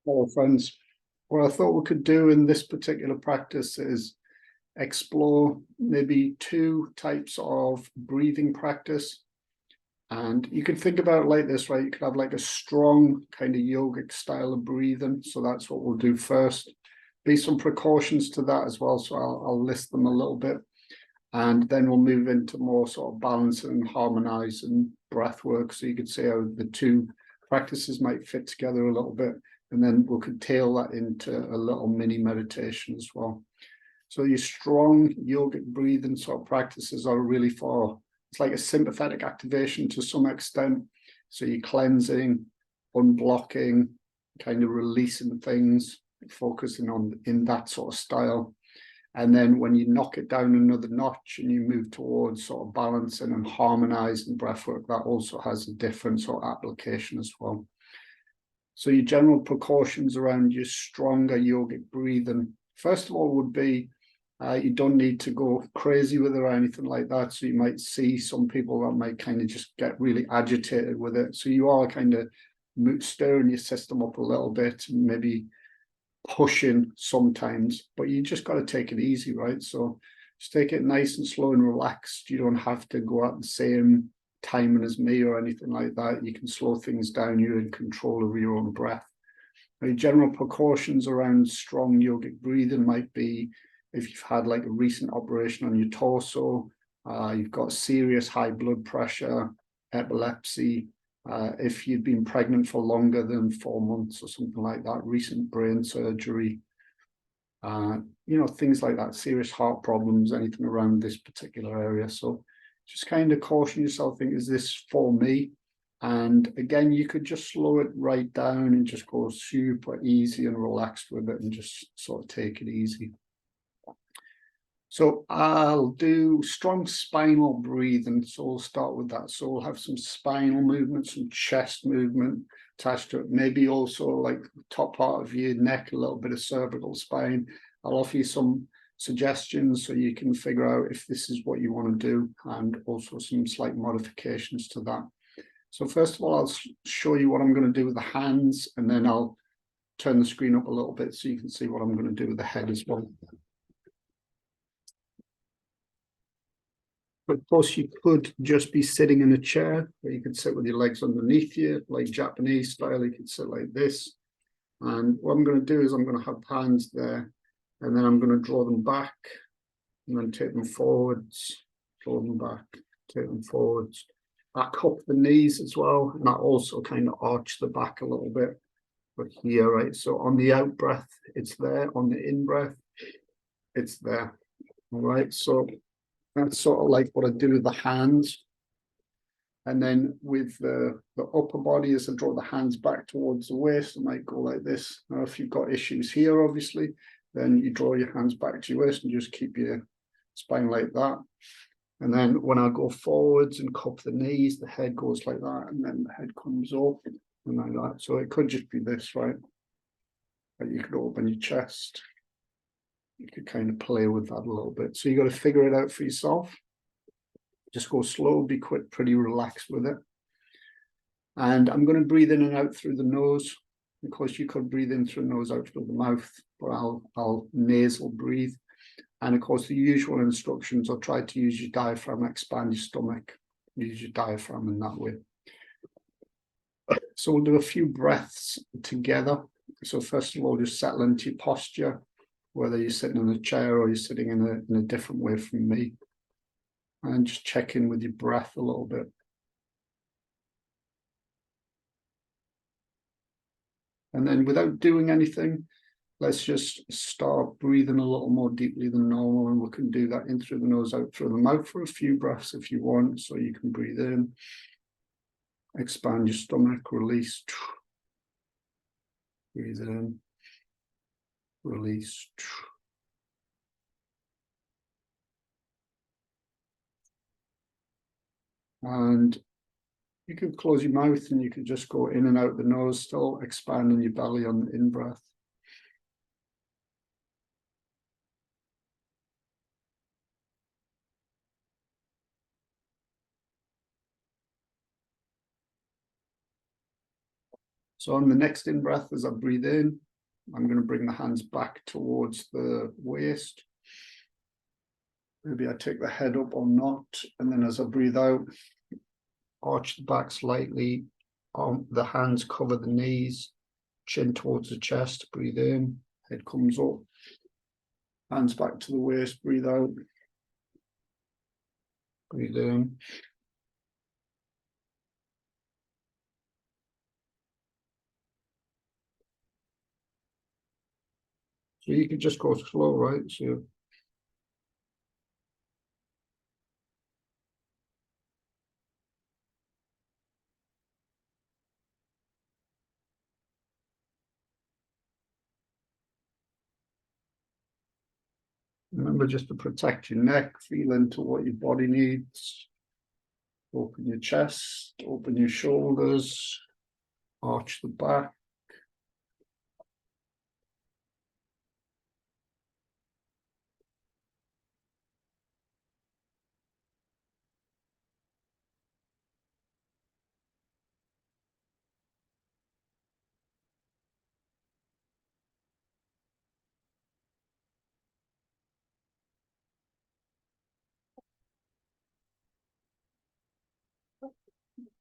Hello, friends. What I thought we could do in this particular practice is explore maybe two types of breathing practice. And you can think about it like this, right? You could have like a strong kind of yogic style of breathing. So that's what we'll do first. Be some precautions to that as well. So I'll list them a little bit. And then we'll move into more sort of balancing and harmonizing breath work. So you could see how the two practices might fit together a little bit. And then we could tail that into a little mini meditation as well. So your strong yogic breathing sort of practices are really for, it's like a sympathetic activation to some extent. So you're cleansing, unblocking, kind of releasing things, focusing on in that sort of style. And then when you knock it down another notch and you move towards sort of balancing and harmonizing breathwork, that also has a different sort of application as well. So your general precautions around your stronger yogic breathing, first of all, would be you don't need to go crazy with it or anything like that. So you might see some people that might kind of just get really agitated with it. So you are kind of stirring your system up a little bit, maybe pushing sometimes, but you just got to take it easy, right? So just take it nice and slow and relaxed. You don't have to go at the same timing as me or anything like that. You can slow things down. You're in control of your own breath. General precautions around strong yogic breathing might be if you've had like a recent operation on your torso, you've got serious high blood pressure, epilepsy, if you've been pregnant for longer than 4 months or something like that, recent brain surgery, things like that, serious heart problems, anything around this particular area. So just kind of caution yourself, think, is this for me? And again, you could just slow it right down and just go super easy and relaxed with it and just sort of take it easy. So I'll do strong spinal breathing. So we'll start with that. So we'll have some spinal movement, some chest movement attached to it. Maybe also like the top part of your neck, a little bit of cervical spine. I'll offer you some suggestions so you can figure out if this is what you want to do, and also some slight modifications to that. So first of all, I'll show you what I'm going to do with the hands, and then I'll turn the screen up a little bit so you can see what I'm going to do with the head as well. But of course, you could just be sitting in a chair, or you could sit with your legs underneath you, like Japanese style. You could sit like this. And what I'm going to do is I'm going to have hands there, and then I'm going to draw them back, and then take them forwards, draw them back, take them forwards. I cup the knees as well, and I also kind of arch the back a little bit. But here, right? So on the out breath, it's there. On the in breath, it's there. All right. So that's sort of like what I do with the hands. And then with the upper body, as I draw the hands back towards the waist, I might go like this. Now, if you've got issues here, obviously, then you draw your hands back to your waist and just keep your spine like that. And then when I go forwards and cup the knees, the head goes like that, and then the head comes up and like that. So it could just be this, right? But you could open your chest. You could kind of play with that a little bit. So you got to figure it out for yourself. Just go slow, be quick, pretty relaxed with it. And I'm going to breathe in and out through the nose. Of course, you could breathe in through the nose, out through the mouth, but I'll nasal breathe. And of course, the usual instructions are try to use your diaphragm, expand your stomach, use your diaphragm in that way. So we'll do a few breaths together. So first of all, just settle into your posture, whether you're sitting in a chair or you're sitting in a different way from me. And just check in with your breath a little bit. And then without doing anything, let's just start breathing a little more deeply than normal. And we can do that in through the nose, out through the mouth for a few breaths if you want. So you can breathe in, expand your stomach, release. Breathe in, release. And you can close your mouth and you can just go in and out the nose, still expanding your belly on the in-breath. So on the next in breath, as I breathe in, I'm going to bring the hands back towards the waist. Maybe I take the head up or not, and then as I breathe out, arch the back slightly, the hands cover the knees, chin towards the chest, breathe in, head comes up, hands back to the waist, breathe out, breathe in. So you can just go slow, right? So remember just to protect your neck, feel into what your body needs. Open your chest, open your shoulders, arch the back.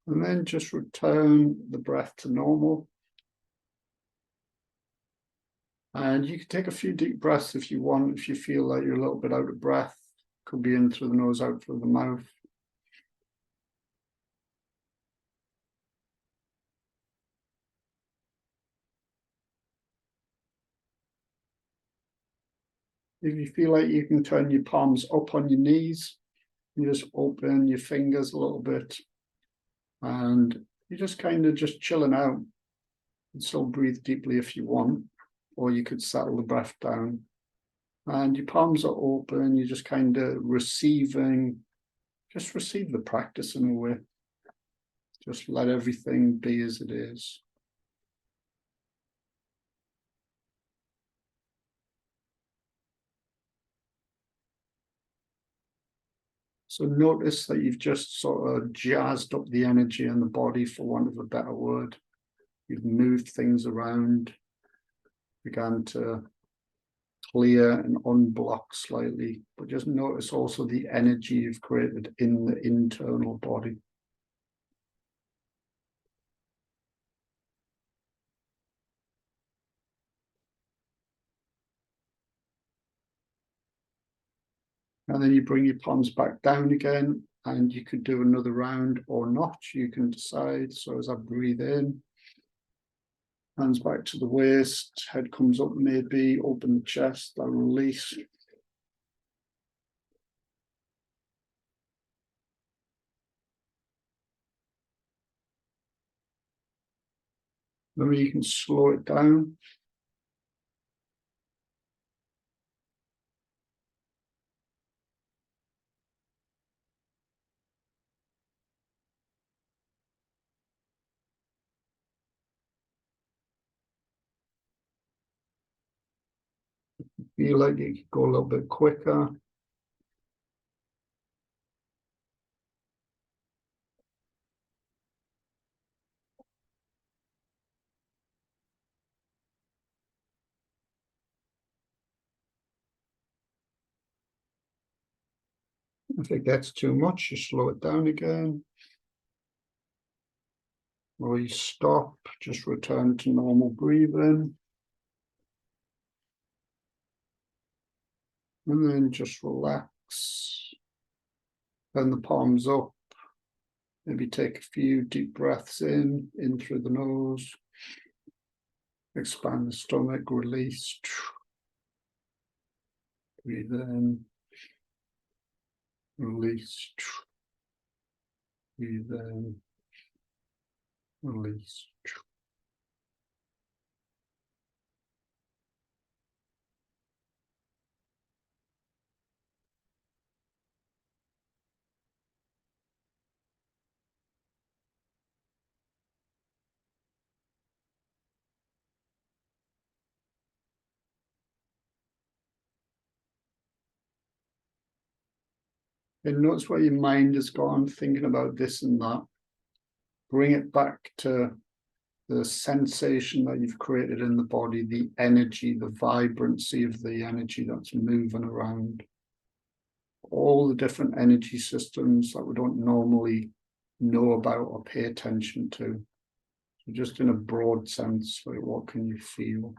And then just return the breath to normal. And you can take a few deep breaths if you want, if you feel like you're a little bit out of breath. Could be in through the nose, out through the mouth. If you feel like you can turn your palms up on your knees, you just open your fingers a little bit and you're just kind of just chilling out. You still breathe deeply if you want, or you could settle the breath down. And your palms are open, you're just kind of receiving, just receive the practice in a way. Just let everything be as it is. So notice that you've just sort of jazzed up the energy in the body, for want of a better word. You've moved things around, began to clear and unblock slightly, but just notice also the energy you've created in the internal body. And then you bring your palms back down again, and you could do another round or not. You can decide. So as I breathe in, hands back to the waist, head comes up, maybe open the chest, I release. Maybe you can slow it down. Feel like you could go a little bit quicker. If it gets too much, you slow it down again. Or you stop, just return to normal breathing. And then just relax. Turn the palms up. Maybe take a few deep breaths in through the nose. Expand the stomach, release. Breathe in. Release. Breathe in. Release. And notice where your mind has gone, thinking about this and that. Bring it back to the sensation that you've created in the body, the energy, the vibrancy of the energy that's moving around, all the different energy systems that we don't normally know about or pay attention to. So just in a broad sense, like what can you feel?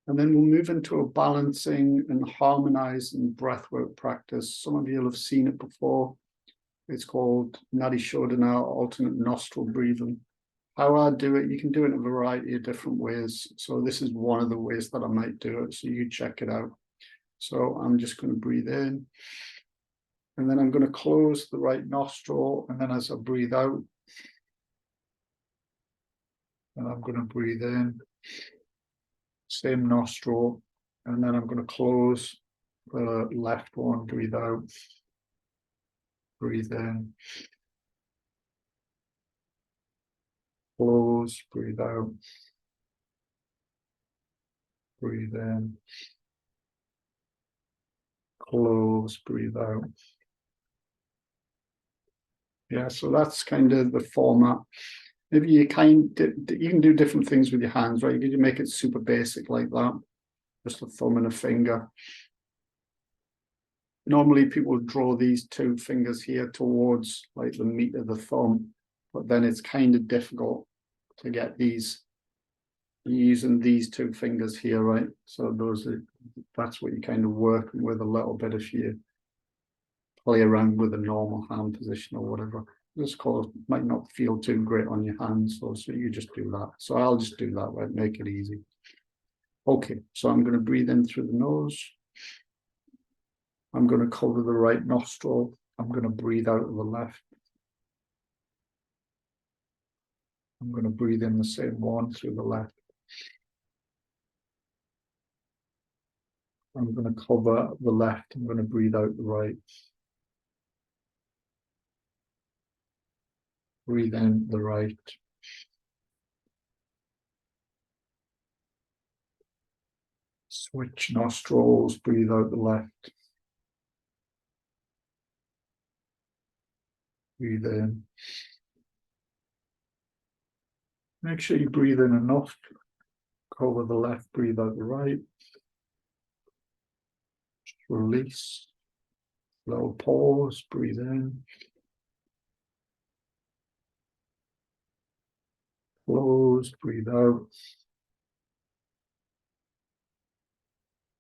And then we'll move into a balancing and harmonizing breathwork practice. Some of you will have seen it before. It's called Nadi Shodhana, alternate nostril breathing. How I do it, you can do it in a variety of different ways. So this is one of the ways that I might do it. So you check it out. So I'm just going to breathe in. And then I'm going to close the right nostril. And then as I breathe out, and I'm going to breathe in. Same nostril, and then I'm going to close the left one, breathe out, breathe in, close, breathe out, breathe in, close, breathe out. Yeah, so that's kind of the format. Maybe you can do different things with your hands, right? You can make it super basic like that, just a thumb and a finger. Normally people draw these two fingers here towards like the meat of the thumb, but then it's kind of difficult to get these using these two fingers here, right? So that's what you're kind of working with a little bit if you play around with a normal hand position or whatever. This course might not feel too great on your hands, so you just do that. So I'll just do that, right? Make it easy. Okay, so I'm going to breathe in through the nose. I'm going to cover the right nostril. I'm going to breathe out of the left. I'm going to breathe in the same one through the left. I'm going to cover the left. I'm going to breathe out the right. Breathe in the right. Switch nostrils, breathe out the left. Breathe in. Make sure you breathe in enough. Cover the left, breathe out the right. Just release. Little pause, breathe in. Close, breathe out.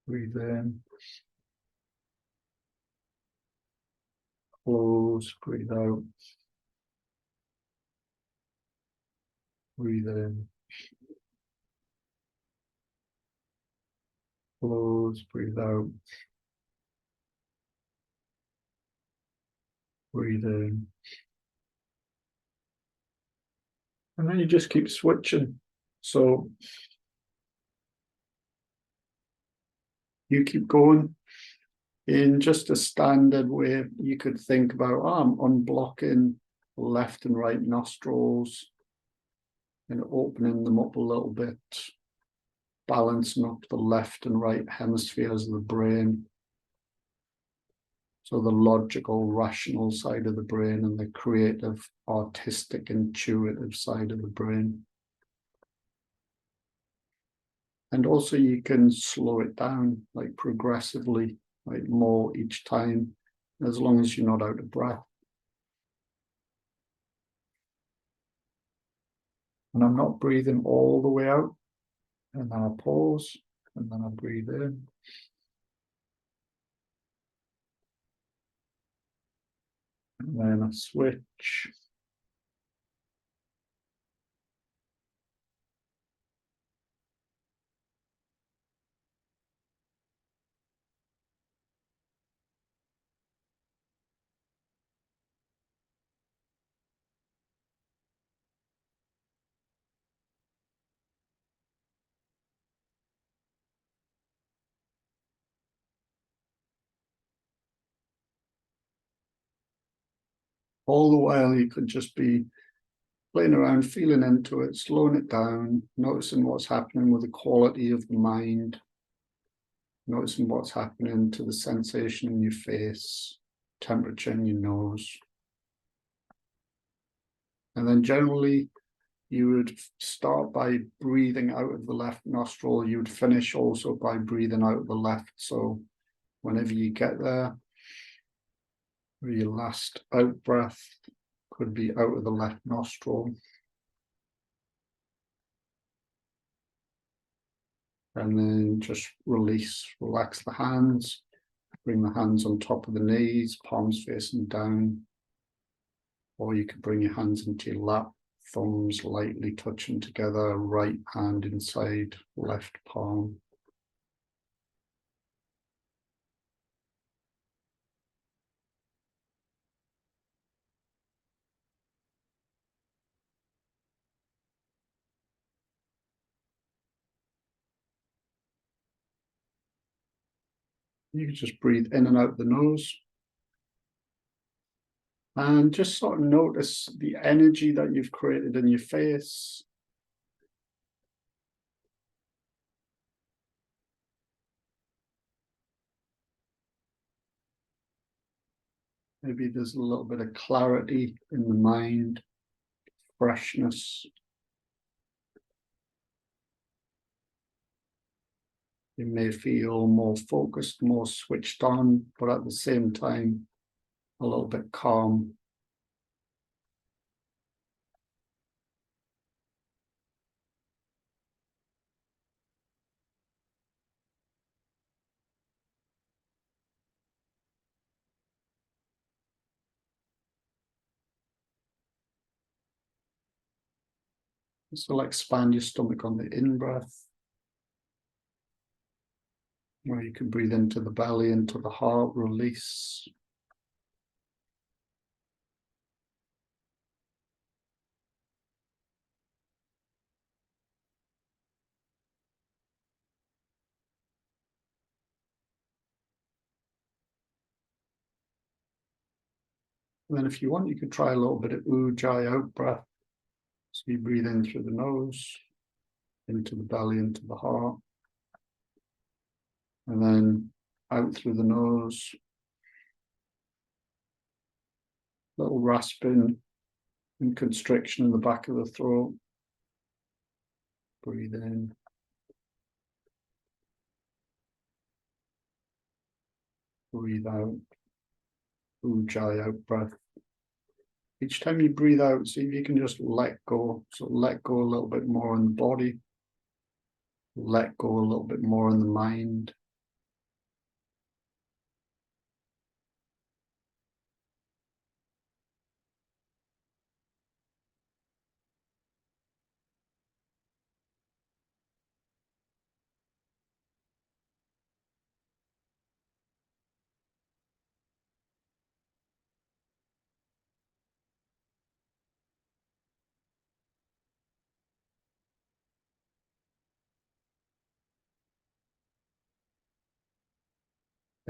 Breathe in. Close, breathe out. Breathe in. Close, breathe out. Breathe in. And then you just keep switching. So you keep going in just a standard way. You could think about, I'm unblocking left and right nostrils and opening them up a little bit, balancing up the left and right hemispheres of the brain. So the logical, rational side of the brain and the creative, artistic, intuitive side of the brain. And also you can slow it down, like progressively, like more each time, as long as you're not out of breath. And I'm not breathing all the way out. And then I pause, and then I breathe in. And then I switch. All the while you could just be playing around, feeling into it, slowing it down, noticing what's happening with the quality of the mind, noticing what's happening to the sensation in your face, temperature in your nose. And then generally, you would start by breathing out of the left nostril. You would finish also by breathing out of the left. So whenever you get there, your last out breath could be out of the left nostril. And then just release, relax the hands, bring the hands on top of the knees, palms facing down. Or you could bring your hands into your lap, thumbs lightly touching together, right hand inside left palm. You can just breathe in and out the nose. And just sort of notice the energy that you've created in your face. Maybe there's a little bit of clarity in the mind, freshness. You may feel more focused, more switched on, but at the same time, a little bit calm. So expand your stomach on the in-breath, where you can breathe into the belly, into the heart, release. And then if you want, you could try a little bit of ujjayi out breath. So you breathe in through the nose, into the belly, into the heart. And then out through the nose. Little rasping and constriction in the back of the throat. Breathe in. Breathe out. Ujjayi out breath. Each time you breathe out, see if you can just let go. So let go a little bit more in the body. Let go a little bit more in the mind.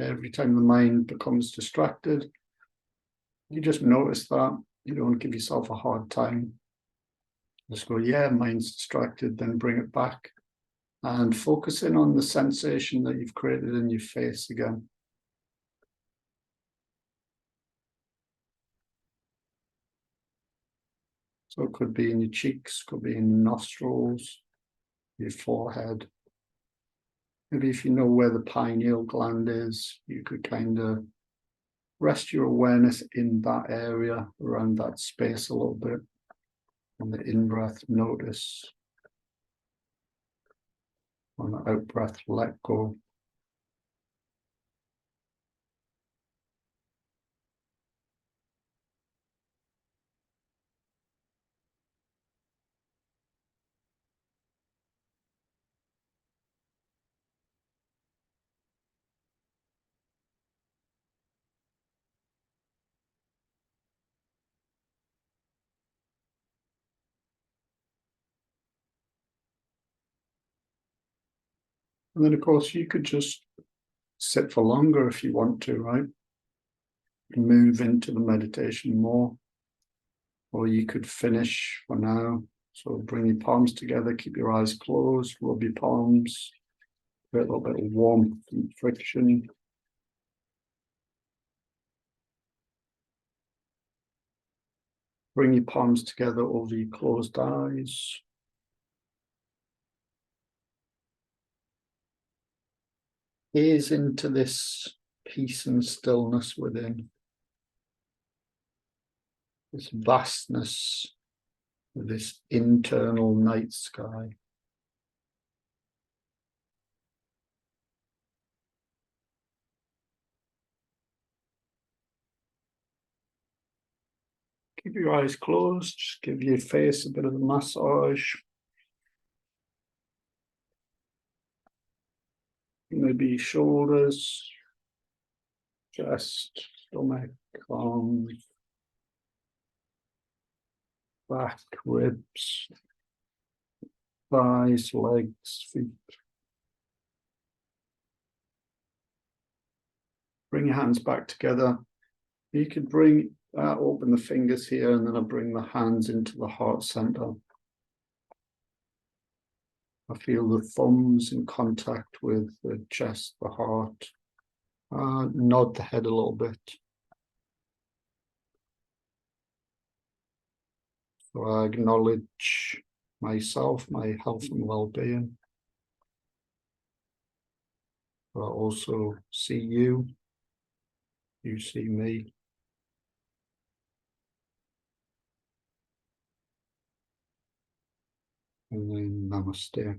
Every time the mind becomes distracted, you just notice that. You don't give yourself a hard time. Just go, yeah, mind's distracted, then bring it back. And focus in on the sensation that you've created in your face again. So it could be in your cheeks, could be in your nostrils, your forehead. Maybe if you know where the pineal gland is, you could kind of rest your awareness in that area, around that space a little bit. On the in-breath, notice. On the out-breath, let go. And then, of course, you could just sit for longer if you want to, right? Move into the meditation more. or you could finish for now. So bring your palms together, keep your eyes closed, rub your palms, create a little bit of warmth and friction. Bring your palms together over your closed eyes. Gaze into this peace and stillness within. This vastness, this internal night sky. Keep your eyes closed, just give your face a bit of a massage. Maybe shoulders, chest, stomach, arms, back, ribs, thighs, legs, feet. Bring your hands back together. You could open the fingers here, and then I'll bring the hands into the heart center. I feel the thumbs in contact with the chest, the heart. Nod the head a little bit. So I acknowledge myself, my health and well-being. But I also see you. You see me. And then namaste.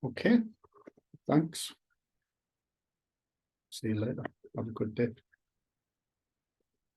Okay, thanks. See you later. Have a good day.